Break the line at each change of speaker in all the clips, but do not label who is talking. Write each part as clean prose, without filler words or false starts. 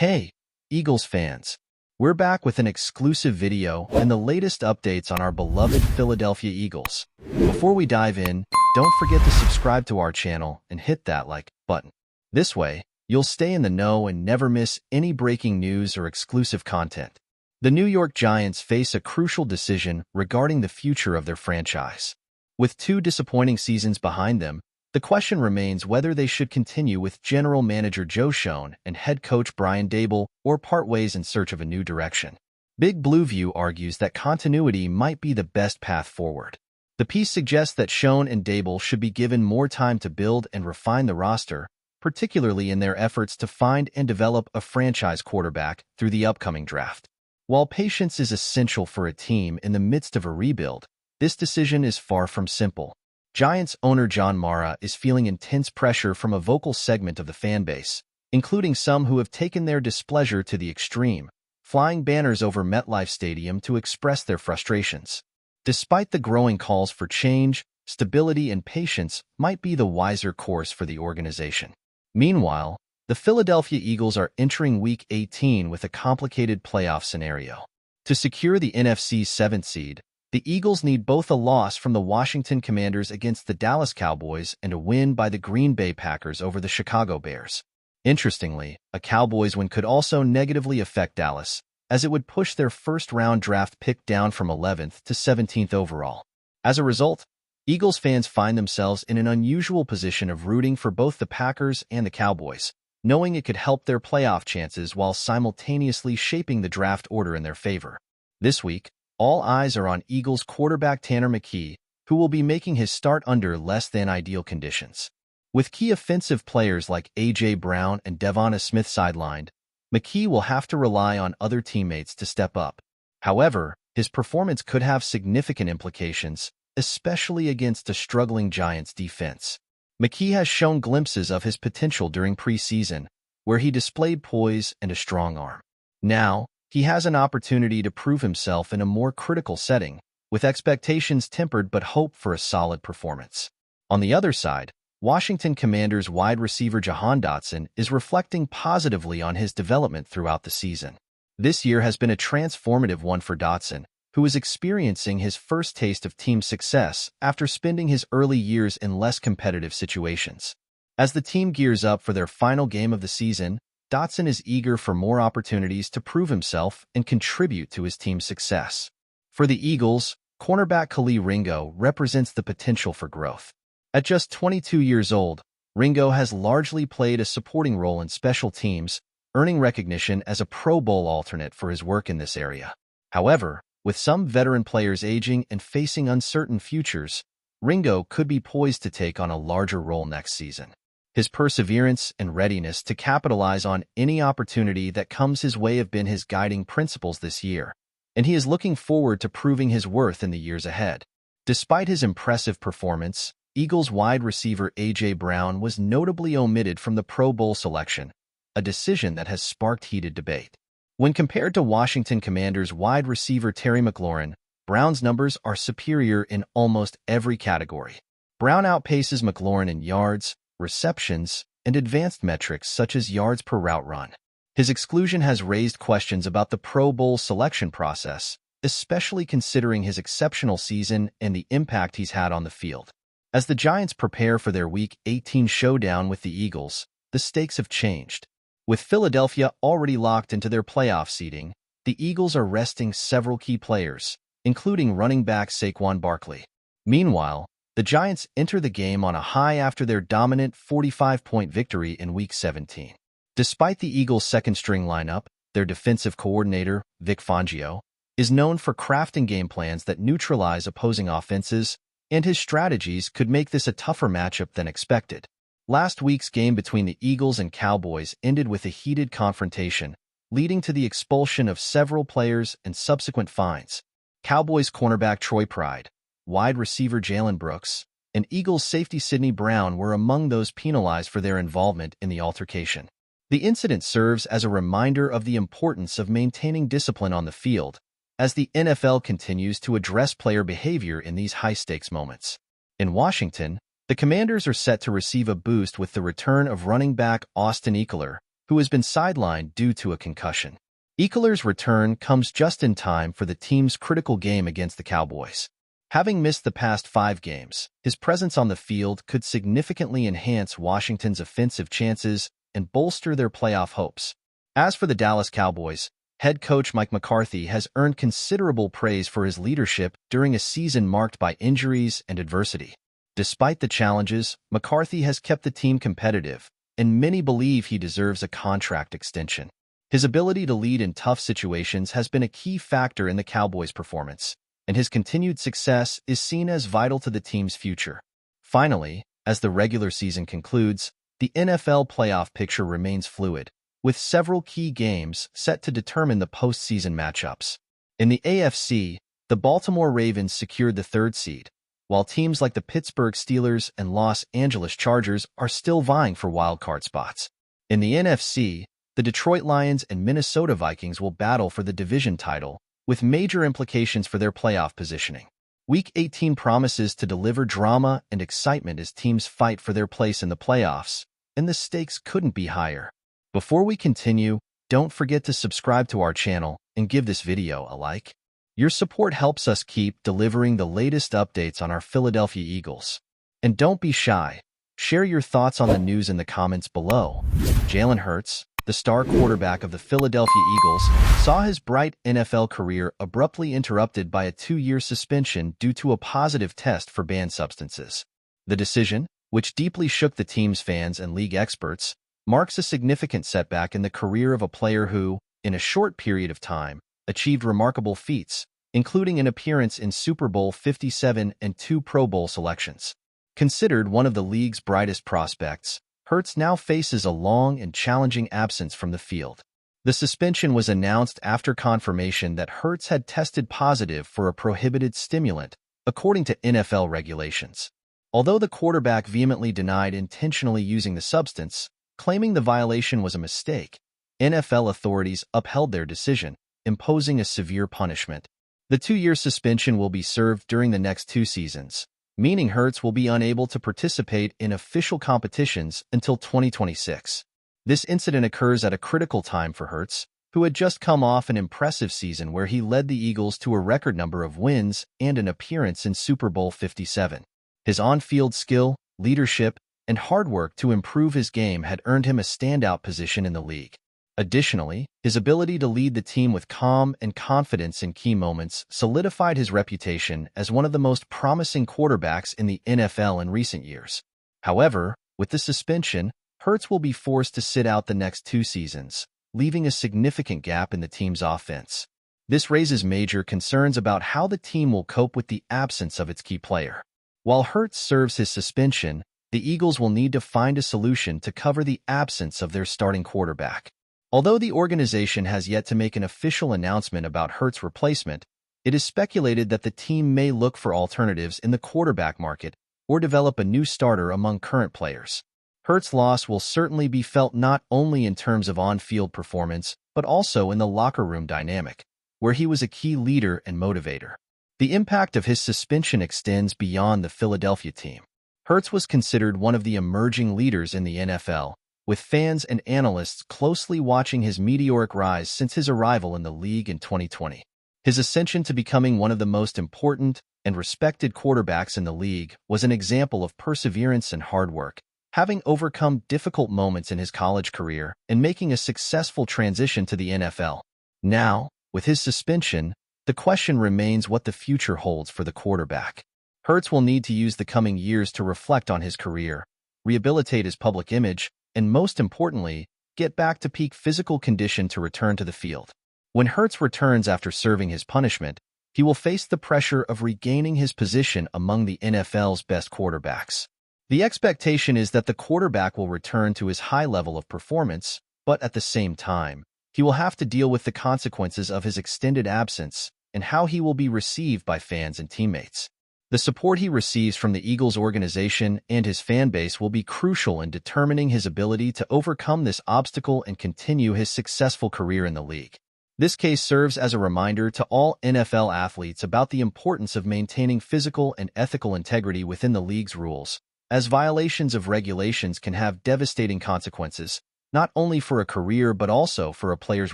Hey, Eagles fans! We're back with an exclusive video and the latest updates on our beloved Philadelphia Eagles. Before we dive in, don't forget to subscribe to our channel and hit that like button. This way, you'll stay in the know and never miss any breaking news or exclusive content. The New York Giants face a crucial decision regarding the future of their franchise. With two disappointing seasons behind them, the question remains whether they should continue with general manager Joe Schoen and head coach Brian Daboll or part ways in search of a new direction. Big Blue View argues that continuity might be the best path forward. The piece suggests that Schoen and Daboll should be given more time to build and refine the roster, particularly in their efforts to find and develop a franchise quarterback through the upcoming draft. While patience is essential for a team in the midst of a rebuild, this decision is far from simple. Giants owner John Mara is feeling intense pressure from a vocal segment of the fan base, including some who have taken their displeasure to the extreme, flying banners over MetLife Stadium to express their frustrations. Despite the growing calls for change, stability and patience might be the wiser course for the organization. Meanwhile, the Philadelphia Eagles are entering Week 18 with a complicated playoff scenario. To secure the NFC's 7th seed, the Eagles need both a loss from the Washington Commanders against the Dallas Cowboys and a win by the Green Bay Packers over the Chicago Bears. Interestingly, a Cowboys win could also negatively affect Dallas, as it would push their first-round draft pick down from 11th to 17th overall. As a result, Eagles fans find themselves in an unusual position of rooting for both the Packers and the Cowboys, knowing it could help their playoff chances while simultaneously shaping the draft order in their favor. This week, all eyes are on Eagles quarterback Tanner McKee, who will be making his start under less-than-ideal conditions. With key offensive players like A.J. Brown and Devonta Smith sidelined, McKee will have to rely on other teammates to step up. However, his performance could have significant implications, especially against a struggling Giants defense. McKee has shown glimpses of his potential during preseason, where he displayed poise and a strong arm. Now, he has an opportunity to prove himself in a more critical setting, with expectations tempered but hope for a solid performance. On the other side, Washington Commanders wide receiver Jahan Dotson is reflecting positively on his development throughout the season. This year has been a transformative one for Dotson, who is experiencing his first taste of team success after spending his early years in less competitive situations. As the team gears up for their final game of the season, Dotson is eager for more opportunities to prove himself and contribute to his team's success. For the Eagles, cornerback Kelee Ringo represents the potential for growth. At just 22 years old, Ringo has largely played a supporting role in special teams, earning recognition as a Pro Bowl alternate for his work in this area. However, with some veteran players aging and facing uncertain futures, Ringo could be poised to take on a larger role next season. His perseverance and readiness to capitalize on any opportunity that comes his way have been his guiding principles this year, and he is looking forward to proving his worth in the years ahead. Despite his impressive performance, Eagles wide receiver A.J. Brown was notably omitted from the Pro Bowl selection, a decision that has sparked heated debate. When compared to Washington Commanders wide receiver Terry McLaurin, Brown's numbers are superior in almost every category. Brown outpaces McLaurin in yards, receptions, and advanced metrics such as yards per route run. His exclusion has raised questions about the Pro Bowl selection process, especially considering his exceptional season and the impact he's had on the field. As the Giants prepare for their Week 18 showdown with the Eagles, the stakes have changed. With Philadelphia already locked into their playoff seeding, the Eagles are resting several key players, including running back Saquon Barkley. Meanwhile, the Giants enter the game on a high after their dominant 45-point victory in Week 17. Despite the Eagles' second-string lineup, their defensive coordinator, Vic Fangio, is known for crafting game plans that neutralize opposing offenses, and his strategies could make this a tougher matchup than expected. Last week's game between the Eagles and Cowboys ended with a heated confrontation, leading to the expulsion of several players and subsequent fines. Cowboys cornerback Troy Pride, wide receiver Jalen Brooks, and Eagles safety Sidney Brown were among those penalized for their involvement in the altercation. The incident serves as a reminder of the importance of maintaining discipline on the field, as the NFL continues to address player behavior in these high-stakes moments. In Washington, the Commanders are set to receive a boost with the return of running back Austin Ekeler, who has been sidelined due to a concussion. Ekeler's return comes just in time for the team's critical game against the Cowboys. Having missed the past 5 games, his presence on the field could significantly enhance Washington's offensive chances and bolster their playoff hopes. As for the Dallas Cowboys, head coach Mike McCarthy has earned considerable praise for his leadership during a season marked by injuries and adversity. Despite the challenges, McCarthy has kept the team competitive, and many believe he deserves a contract extension. His ability to lead in tough situations has been a key factor in the Cowboys' performance, and his continued success is seen as vital to the team's future. Finally, as the regular season concludes, the NFL playoff picture remains fluid, with several key games set to determine the postseason matchups. In the AFC, the Baltimore Ravens secured the 3rd seed, while teams like the Pittsburgh Steelers and Los Angeles Chargers are still vying for wildcard spots. In the NFC, the Detroit Lions and Minnesota Vikings will battle for the division title, with major implications for their playoff positioning. Week 18 promises to deliver drama and excitement as teams fight for their place in the playoffs, and the stakes couldn't be higher. Before we continue, don't forget to subscribe to our channel and give this video a like. Your support helps us keep delivering the latest updates on our Philadelphia Eagles. And don't be shy. Share your thoughts on the news in the comments below. Jalen Hurts, the star quarterback of the Philadelphia Eagles, saw his bright NFL career abruptly interrupted by a 2-year suspension due to a positive test for banned substances. The decision, which deeply shook the team's fans and league experts, marks a significant setback in the career of a player who, in a short period of time, achieved remarkable feats, including an appearance in Super Bowl 57 and 2 Pro Bowl selections. Considered one of the league's brightest prospects, Hurts now faces a long and challenging absence from the field. The suspension was announced after confirmation that Hurts had tested positive for a prohibited stimulant, according to NFL regulations. Although the quarterback vehemently denied intentionally using the substance, claiming the violation was a mistake, NFL authorities upheld their decision, imposing a severe punishment. The 2-year suspension will be served during the next 2 seasons, meaning Hurts will be unable to participate in official competitions until 2026. This incident occurs at a critical time for Hurts, who had just come off an impressive season where he led the Eagles to a record number of wins and an appearance in Super Bowl 57. His on-field skill, leadership, and hard work to improve his game had earned him a standout position in the league. Additionally, his ability to lead the team with calm and confidence in key moments solidified his reputation as one of the most promising quarterbacks in the NFL in recent years. However, with the suspension, Hurts will be forced to sit out the next 2 seasons, leaving a significant gap in the team's offense. This raises major concerns about how the team will cope with the absence of its key player. While Hurts serves his suspension, the Eagles will need to find a solution to cover the absence of their starting quarterback. Although the organization has yet to make an official announcement about Hurts' replacement, it is speculated that the team may look for alternatives in the quarterback market or develop a new starter among current players. Hurts' loss will certainly be felt not only in terms of on-field performance, but also in the locker room dynamic, where he was a key leader and motivator. The impact of his suspension extends beyond the Philadelphia team. Hurts was considered one of the emerging leaders in the NFL, with fans and analysts closely watching his meteoric rise since his arrival in the league in 2020. His ascension to becoming one of the most important and respected quarterbacks in the league was an example of perseverance and hard work, having overcome difficult moments in his college career and making a successful transition to the NFL. Now, with his suspension, the question remains what the future holds for the quarterback. Hurts will need to use the coming years to reflect on his career, rehabilitate his public image, and most importantly, get back to peak physical condition to return to the field. When Hurts returns after serving his punishment, he will face the pressure of regaining his position among the NFL's best quarterbacks. The expectation is that the quarterback will return to his high level of performance, but at the same time, he will have to deal with the consequences of his extended absence and how he will be received by fans and teammates. The support he receives from the Eagles organization and his fan base will be crucial in determining his ability to overcome this obstacle and continue his successful career in the league. This case serves as a reminder to all NFL athletes about the importance of maintaining physical and ethical integrity within the league's rules, as violations of regulations can have devastating consequences, not only for a career but also for a player's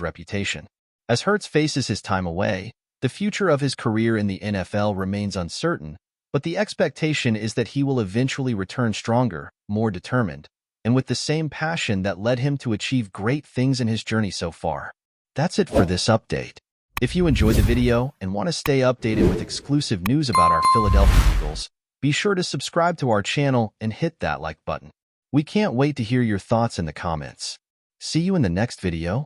reputation. As Hurts faces his time away, the future of his career in the NFL remains uncertain, but the expectation is that he will eventually return stronger, more determined, and with the same passion that led him to achieve great things in his journey so far. That's it for this update. If you enjoyed the video and want to stay updated with exclusive news about our Philadelphia Eagles, be sure to subscribe to our channel and hit that like button. We can't wait to hear your thoughts in the comments. See you in the next video.